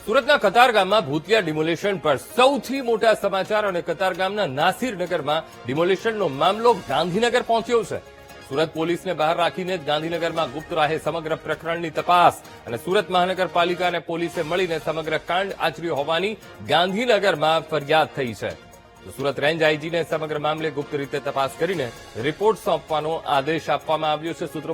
સુરતના કતારગામમાં ભૂતિયા ડિમોલેશન પર સૌથી મોટા સમાચાર અને કતારગામના નાસિરનગરમાં ડિમોલેશનનો મામલો ગાંધીનગર પહોંચ્યો છે. સુરત પોલીસને બહાર રાખીને જ ગાંધીનગરમાં ગુપ્ત રાહે સમગ્ર પ્રકરણની તપાસ અને સુરત મહાનગરપાલિકા અને પોલીસે મળીને સમગ્ર કાંડ આચર્યો હોવાની ગાંધીનગરમાં ફરિયાદ થઈ છે. સુરત રેન્જ આઈજીને સમગ્ર મામલે ગુપ્ત રીતે તપાસ કરીને રિપોર્ટ સોંપવાનો આદેશ આપવામાં આવ્યો છે. સૂત્રો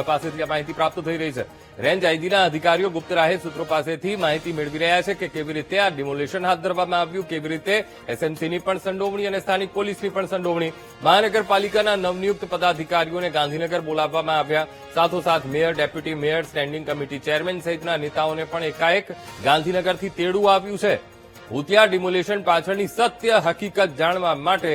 પાસેથી આ માહિતી પ્રાપ્ત થઈ રહી છે. રેન્જ આઈજીના અધિકારીઓ ગુપ્ત રાહે સૂત્રો પાસેથી માહિતી મેળવી રહ્યા છે કે કેવી રીતે આ ડિમોલેશન હાથ ધરવામાં આવ્યું, કેવી રીતે એસએમસીની પણ સંડોવણી અને સ્થાનિક પોલીસની પણ સંડોવણી. મહાનગરપાલિકાના નવનિયુક્ત પદાધિકારીઓને ગાંધીનગર બોલાવવામાં આવ્યા. સાથોસાથ mayor, deputy mayor, standing committee chairman સહિતના નેતાઓને પણ એકાએક ગાંધીનગરથી તેડું આવ્યું છે. ભૂતિયા ડિમોલેશન પાછળની સત્ય હકીકત જાણવા માટે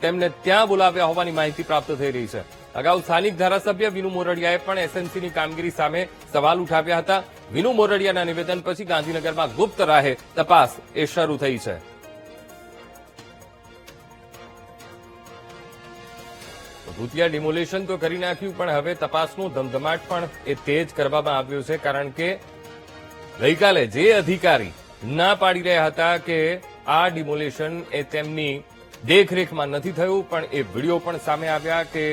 તેમને ત્યાં બોલાવ્યા હોવાની માહિતી પ્રાપ્ત થઈ રહી છે. અગાઉ સ્થાનિક ધારાસભ્ય વિનુ મોરડિયાએ પણ એસએમસીની કામગીરી સામે સવાલ ઉઠાવ્યા હતા. વિનુ મોરડિયાના નિવેદન પછી ગાંધીનગરમાં ગુપ્ત રાહે તપાસ એ શરૂ થઈ છે. ભૂતિયા ડિમોલેશન તો કરી નાખ્યું, પણ હવે તપાસનો ધમધમાટ પણ એ તેજ કરવામાં આવ્યો છે. કારણ કે ગઈકાલે જે અધિકારી ના પાડી રહ્યા હતા કે આ ડિમોલેશન એ તેમની દેખરેખમાં નથી થયું, પણ એ વિડીયો પણ સામે આવ્યા કે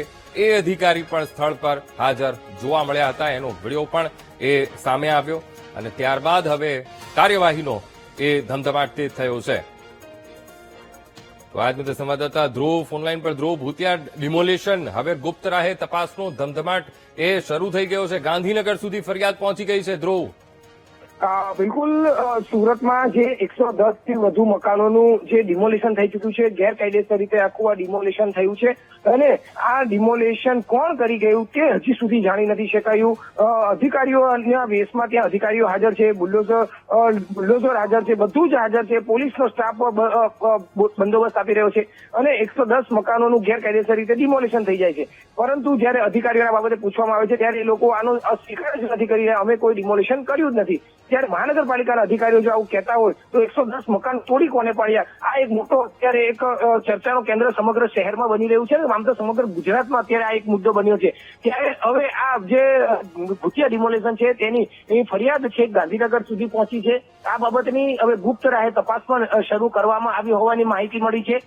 એ અધિકારી પણ સ્થળ પર હાજર જોવા મળ્યા હતા. એનો વિડીયો પણ એ સામે આવ્યો અને ત્યારબાદ હવે કાર્યવાહીનો એ ધમધમાટ તેજ થયો છે. તો આજ મુદ્દે સંવાદદાતા ધ્રુવ ફોનલાઈન પર. ધ્રુવ, ભૂતિયા ડિમોલેશન હવે ગુપ્ત રાહે તપાસનો ધમધમાટ એ શરૂ થઈ ગયો છે. ગાંધીનગર સુધી ફરિયાદ પહોંચી ગઈ છે. ધ્રુવ, બિલકુલ. સુરતમાં જે 110 થી વધુ મકાનોનું જે ડિમોલેશન થઈ ચુક્યું છે, ગેરકાયદેસર રીતે આખું આ ડિમોલેશન થયું છે અને આ ડિમોલેશન કોણ કરી ગયું તે હજી સુધી જાણી નથી શકાયું. અધિકારીઓના વેશમાં ત્યાં અધિકારીઓ હાજર છે, બુલડોઝર હાજર છે, બધું જ હાજર છે. પોલીસનો સ્ટાફ બંદોબસ્ત આપી રહ્યો છે અને 110 મકાનોનું ગેરકાયદેસર રીતે ડિમોલેશન થઈ જાય છે. પરંતુ જયારે અધિકારીઓના બાબતે પૂછવામાં આવે છે ત્યારે એ લોકો આનો સ્વીકાર જ નથી કરી રહ્યા, અમે કોઈ ડિમોલેશન કર્યું જ નથી. ત્યારે મહાનગરપાલિકાના અધિકારીઓ જો આવું કહેતા હોય તો 110 મકાન તોડી કોને પાડ્યા, આ એક મોટો અત્યારે એક ચર્ચાનો કેન્દ્ર સમગ્ર શહેરમાં બની રહ્યું છે. આમ તો સમગ્ર ગુજરાતમાં અત્યારે આ એક મુદ્દો બન્યો છે. ત્યારે હવે આ જે ભૂતિયા ડિમોલેશન છે તેની ફરિયાદ છે ગાંધીનગર સુધી પહોંચી છે. આ બાબતની હવે ગુપ્ત રાહે તપાસ પણ શરૂ કરવામાં આવી હોવાની માહિતી મળી છે.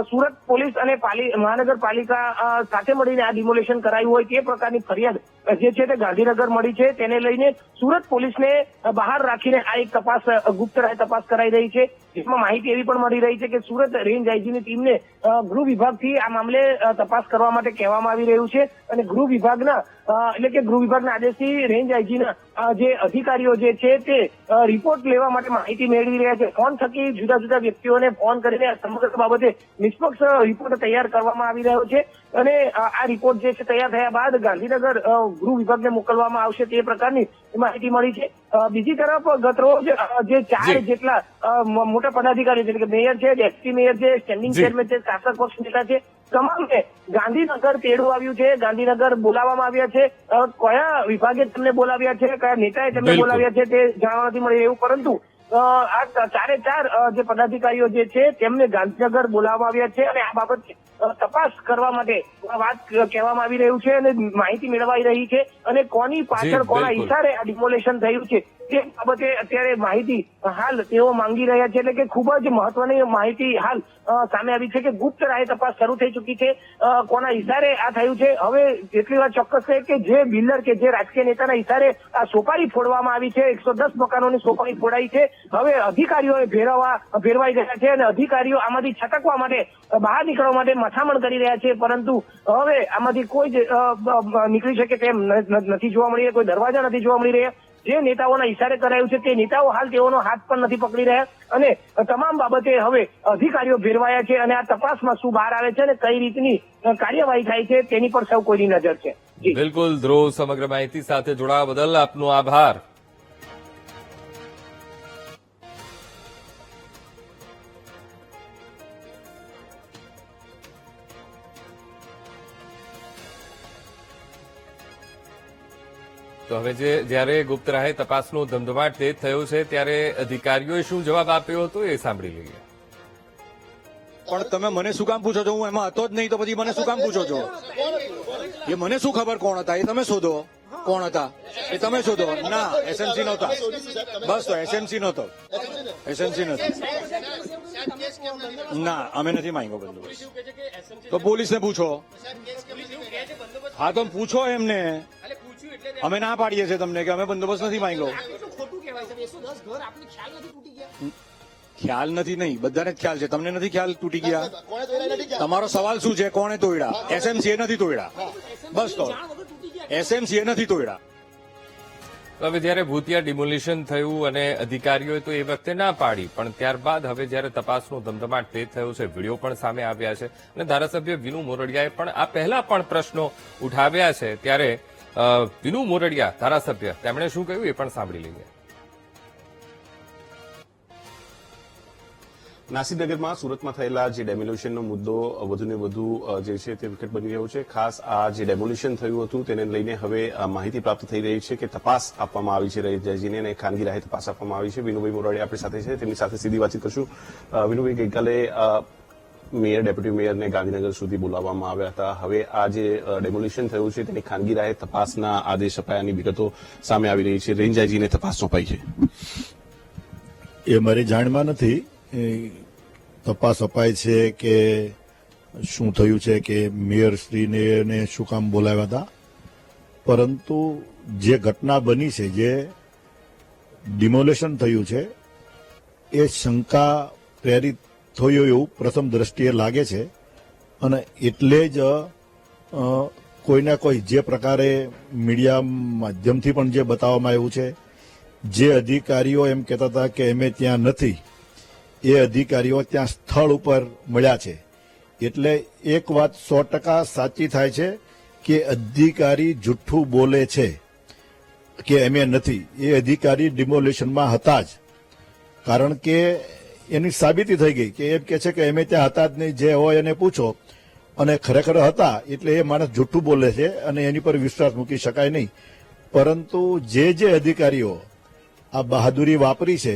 સુરત પોલીસ અને મહાનગરપાલિકા સાથે મળીને આ ડિમોલેશન કરાયું હોય તે પ્રકારની ફરિયાદ જે છે તે ગાંધીનગર મળી છે. તેને લઈને સુરત પોલીસને બહાર રાખીને આ એક તપાસ ગુપ્ત રાહે તપાસ કરાઈ રહી છે. જેમાં માહિતી એવી પણ મળી રહી છે કે સુરત રેન્જ આઈજીની ટીમને ગૃહ વિભાગથી આ મામલે તપાસ કરવા માટે કહેવામાં આવી રહ્યું છે અને ગૃહ વિભાગના આદેશથી રેન્જ આઈજીના જે અધિકારીઓ જે છે તે રિપોર્ટ લેવા માટે માહિતી મેળવી રહ્યા છે. ફોન થકી જુદા જુદા વ્યક્તિઓને ફોન કરીને સમગ્ર બાબતે નિષ્પક્ષ રિપોર્ટ તૈયાર કરવામાં આવી રહ્યો છે અને આ રિપોર્ટ જે છે તૈયાર થયા બાદ ગાંધીનગર ગૃહ વિભાગને મોકલવામાં આવશે તે પ્રકારની માહિતી મળી છે. બીજી તરફ ગતરોજ જે 4 જેટલા મોટા પદાધિકારીઓ છે, કે મેયર છે, ડેપ્યુટી મેયર છે, સ્ટેન્ડિંગ ચેરમેન છે, શાસક પક્ષ નેતા છે, તમામને ગાંધીનગર તેડું આવ્યું છે. ગાંધીનગર બોલાવવામાં આવ્યા છે. કયા વિભાગે તેમને બોલાવ્યા છે, કયા નેતાએ તેમને બોલાવ્યા છે તે જાણવા નથી મળી રહ્યું. પરંતુ આ 4 જે પદાધિકારીઓ જે છે તેમને ગાંધીનગર બોલાવવામાં આવ્યા છે અને આ બાબત તપાસ કરવા માટે વાત કહેવામાં આવી રહ્યું છે અને માહિતી મેળવાઈ રહી છે અને કોની પાછળ કોના ઈશારે આ ડિમોલેશન થયું છે તે બાબતે અત્યારે માહિતી હાલ તેઓ માંગી રહ્યા છે. એટલે કે ખૂબ જ મહત્વની માહિતી હાલ સામે આવી છે કે ગુપ્ત રાહે તપાસ શરૂ થઈ ચૂકી છે. કોના ઈશારે આ થયું છે હવે એટલી વાત ચોક્કસ છે કે જે બિલ્ડર કે જે રાજકીય નેતાના ઈશારે આ સોપારી ફોડવામાં આવી છે, 110 મકાનોની સોપારી ફોડાઈ છે, હવે અધિકારીઓએ ભેરવાઈ ગયા છે અને અધિકારીઓ આમાંથી છટકવા માટે બહાર નીકળવા માટે મથામણ કરી રહ્યા છે. પરંતુ હવે આમાંથી કોઈ જ નીકળી શકે તેમ નથી જોવા મળી રહ્યા, કોઈ દરવાજા નથી જોવા મળી રહ્યા. જે નેતાઓના ઈશારે કરાયું છે તે નેતાઓ હાલ તેઓનો હાથ પણ નથી પકડી રહ્યા અને તમામ બાબતે હવે અધિકારીઓ ભેરવાયા છે અને આ તપાસમાં શું બહાર આવે છે અને કઈ રીતની કાર્યવાહી થાય છે તેની પર સૌ કોઈની નજર છે. બિલકુલ ધ્રુવ, સમગ્ર માહિતી સાથે જોડાવા બદલ આપનો આભાર. તો હવે જ્યારે ગુપ્ત રાહે તપાસનો ધમધમાટ તેજ થયો છે ત્યારે અધિકારીઓએ શું જવાબ આપ્યો હતો એ સાંભળી લઈએ. પણ તમે મને શું કામ પૂછો છો? હું એમાં હતો જ નહીં તો પછી મને શું કામ પૂછો છો? એ મને શું ખબર કોણ હતા એ તમે શોધો. કોણ હતા એ તમે શોધો. ના, એસએમસી નહોતા. બસ તો એસએમસી નહોતો. એસએમસી નહોતો. ના, અમે નથી માંગ્યો બંદોબસ્ત. તો પોલીસને પૂછો. હા, તો પૂછો એમને. અમે ના પાડીએ છીએ તમને કે અમે બંદોબસ્ત નથી માંગ્યો. ખ્યાલ નથી નહીં, બધાને જ ખ્યાલ છે. તમને નથી ખ્યાલ તૂટી ગયા? તમારો સવાલ શું છે? કોણે તોડ્યા? એસએમસીએ નથી તોડ્યા. બસ તો એસએમસીએ નથી તોડ્યા. તો હવે જ્યારે ભૂતિયા ડિમોલિશન થયું અને અધિકારીઓએ તો એ વખતે ના પાડી, પણ ત્યારબાદ હવે જ્યારે તપાસનો ધમધમાટ તેજ થયો છે, વિડીયો પણ સામે આવ્યા છે અને ધારાસભ્ય વિનુ મોરડિયાએ પણ આ પહેલા પણ પ્રશ્નો ઉઠાવ્યા છે. ત્યારે વિનુ મોરડિયા ધારાસભ્ય તેમણે શું કહ્યું એ પણ સાંભળી લઈએ. નાસીનગરમાં સુરતમાં થયેલા જે ડેમોલિશનનો મુદ્દો વધુને વધુ જે છે તે વિકટ બની રહ્યો છે. ખાસ આ જે ડેમોલિશન થયું હતું તેને લઈને હવે માહિતી પ્રાપ્ત થઈ રહી છે કે તપાસ આપવામાં આવી છે રહીજીને અને ખાનગી રાહે તપાસ આપવામાં આવી છે. વિનુભાઈ મોરડિયા આપણી સાથે છે, તેમની સાથે સીધી વાતચીત કરશું. વિનુભાઈ, ગઈકાલે મેયર, ડેપ્યુટી મેયરને ગાંધીનગર સુધી બોલાવવામાં આવ્યા હતા. હવે આ જે ડેમોલિશન થયું છે તેની ખાનગી રાહે તપાસના આદેશ અપાયાની વિગતો સામે આવી રહી છે. રેન્જ આઈજીને તપાસ સોંપાઈ છે. એ મારી જાણમાં નથી તપાસ અપાય છે કે શું થયું છે કે મેયરશ્રીને શું કામ બોલાવ્યા હતા, પરંતુ જે ઘટના બની છે, જે ડિમોલેશન થયું છે, એ શંકા પ્રેરિત થયું એવું પ્રથમ દ્રષ્ટિએ લાગે છે. અને એટલે જ કોઈના કોઈ જે પ્રકારે મીડિયા માધ્યમથી પણ જે બતાવવામાં આવ્યું છે, જે અધિકારીઓ એમ કહેતા હતા કે અમે ત્યાં નથી, એ અધિકારીઓ ત્યાં સ્થળ ઉપર મળ્યા છે. એટલે એક વાત 100% સાચી થાય છે કે અધિકારી જુઠ્ઠું બોલે છે કે અમે નથી. એ અધિકારી ડિમોલિશનમાં હતા જ, કારણ કે એની સાબિતી થઈ ગઈ કે એમ કે છે કે અમે ત્યાં હતા જ નહીં. જે હોય એને પૂછો, અને ખરેખર હતા. એટલે એ માણસ જુઠ્ઠું બોલે છે અને એની પર વિશ્વાસ મૂકી શકાય નહીં. પરંતુ જે અધિકારીઓ આ બહાદુરી વાપરી છે,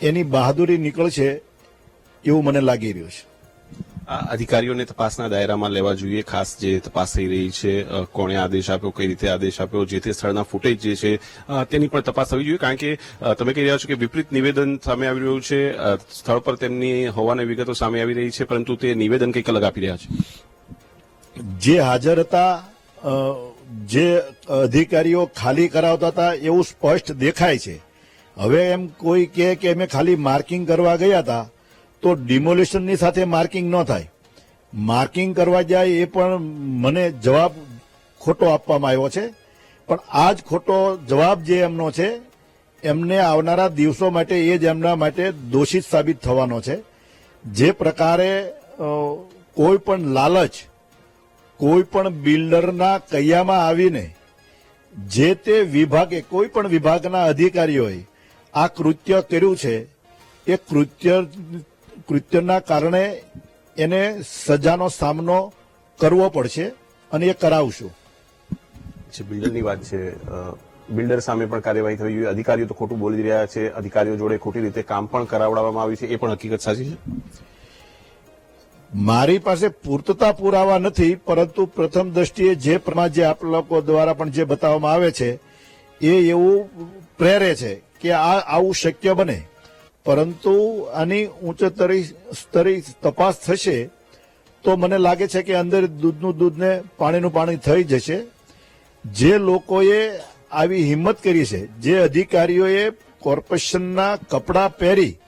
એની બહાદુરી નીકળશે એવું મને લાગી રહ્યું છે. આ અધિકારીઓને તપાસના દાયરામાં લેવા જોઈએ. ખાસ જે તપાસ થઈ રહી છે, કોણે આદેશ આપ્યો, કઈ રીતે આદેશ આપ્યો, જે તે સ્થળના ફૂટેજ જે છે તેની પણ તપાસ થવી જોઈએ. કારણ કે તમે કહી રહ્યા છો કે વિપરીત નિવેદન સામે આવી રહ્યું છે, સ્થળ પર તેમની હોવાની વિગતો સામે આવી રહી છે, પરંતુ તે નિવેદન કંઈક અલગ આપી રહ્યા છે. જે હાજર હતા, જે અધિકારીઓ ખાલી કરાવતા હતા એવું સ્પષ્ટ દેખાય છે. હવે એમ કોઈ કહે કે અમે ખાલી માર્કિંગ કરવા ગયા હતા, તો ડિમોલિશનની સાથે માર્કિંગ ન થાય. માર્કિંગ કરવા જાય એ પણ મને જવાબ ખોટો આપવામાં આવ્યો છે. પણ આ જ ખોટો જવાબ જે એમનો છે, એમને આવનારા દિવસો માટે એ જ એમના માટે દોષિત સાબિત થવાનો છે. જે પ્રકારે કોઈ પણ લાલચ, કોઈ પણ બિલ્ડરના કૈયામાં આવીને જે તે વિભાગે, કોઈ પણ વિભાગના અધિકારીઓએ આ કૃત્ય કર્યું છે, એ કૃત્યના કારણે એને સજાનો સામનો કરવો પડશે અને એ કરાવશું. જે બિલ્ડરની વાત છે, બિલ્ડર સામે પણ કાર્યવાહી થવી જોઈએ. અધિકારીઓ તો ખોટું બોલી રહ્યા છે, અધિકારીઓ જોડે ખોટી રીતે કામ પણ કરાવડાવવામાં આવ્યું છે, એ પણ હકીકત સાચી છે? મારી પાસે પૂરતા પુરાવા નથી, પરંતુ પ્રથમ દ્રષ્ટિએ જે પ્રમાણે જે આપ લોકો દ્વારા પણ જે બતાવવામાં આવે છે, એ એવું પ્રેરે છે કે આવું શક્ય બને. પરંતુ આની ઉચ્ચતર સ્તરી તપાસ થશે તો મને લાગે છે કે અંદર દૂધનું દૂધ ને પાણીનું પાણી થઈ જશે. જે લોકોએ આવી હિંમત કરી છે, જે અધિકારીઓએ કોર્પોરેશનના કપડાં પહેરી,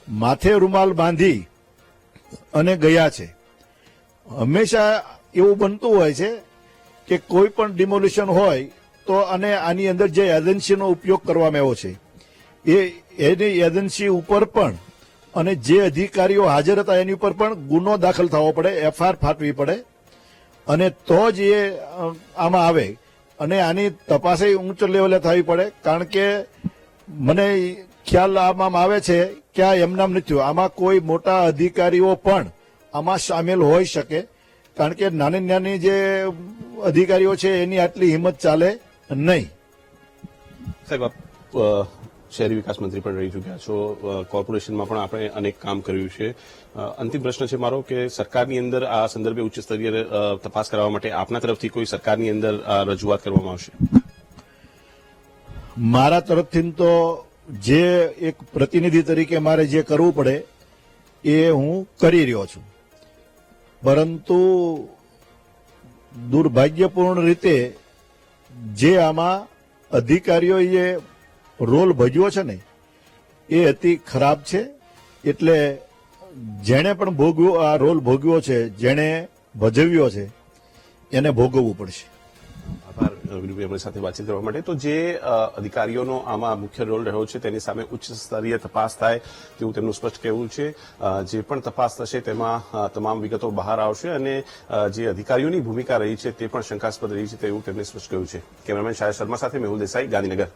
માથે રૂમાલ બાંધી અને ગયા છે. હંમેશા એવું બનતું હોય છે કે કોઈ પણ ડિમોલિશન હોય તો અને આની અંદર જે એજન્સીનો ઉપયોગ કરવામાં આવ્યો છે, એની એજન્સી ઉપર પણ અને જે અધિકારીઓ હાજર હતા એની ઉપર પણ ગુનો દાખલ થવો પડે, એફઆઈઆર ફાટવી પડે, અને તો જ એ આમાં આવે. અને આની તપાસે ઉચ્ચ લેવલે થવી પડે. કારણ કે મને ખ્યાલ આમાં આવે છે કે આ એમનામ નથી થયું. આમાં કોઈ મોટા અધિકારીઓ પણ આમાં સામેલ હોઈ શકે, કારણ કે નાની નાની જે અધિકારીઓ છે એની આટલી હિંમત ચાલે નહીં. સાહેબ, શહેરી વિકાસ મંત્રી પણ રહી ચૂક્યા છો, કોર્પોરેશનમાં પણ આપણે અનેક કામ કર્યું છે. અંતિમ પ્રશ્ન છે મારો કે સરકારની અંદર આ સંદર્ભે ઉચ્ચ સ્તરીય તપાસ કરવા માટે આપના તરફથી કોઈ સરકારની અંદર રજૂઆત કરવામાં આવશે? મારા તરફથી તો જે એક પ્રતિનિધિ તરીકે મારે જે કરવું પડે એ હું કરી રહ્યો છું, પરંતુ દુર્ભાગ્યપૂર્ણ રીતે જે આમાં અધિકારીઓએ રોલ ભજવ્યો છે ને એ અતિ ખરાબ છે. એટલે જેણે પણ ભોગવ્યો આ રોલ ભોગવ્યો છે, જેણે ભજવ્યો છે એને ભોગવવું પડશે. આભાર વિનુભાઈ અમારી સાથે વાતચીત કરવા માટે. તો જે અધિકારીઓનો આમાં મુખ્ય રોલ રહ્યો છે તેની સામે ઉચ્ચ સ્તરીય તપાસ થાય તેવું તેમનું સ્પષ્ટ કહેવું છે. જે પણ તપાસ થશે તેમાં તમામ વિગતો બહાર આવશે અને જે અધિકારીઓની ભૂમિકા રહી છે તે પણ શંકાસ્પદ રહી છે તેવું તેમણે સ્પષ્ટ કહ્યું છે. કેમેરામેન શાયદ શર્મા સાથે મેહુલ દેસાઈ, ગાંધીનગર.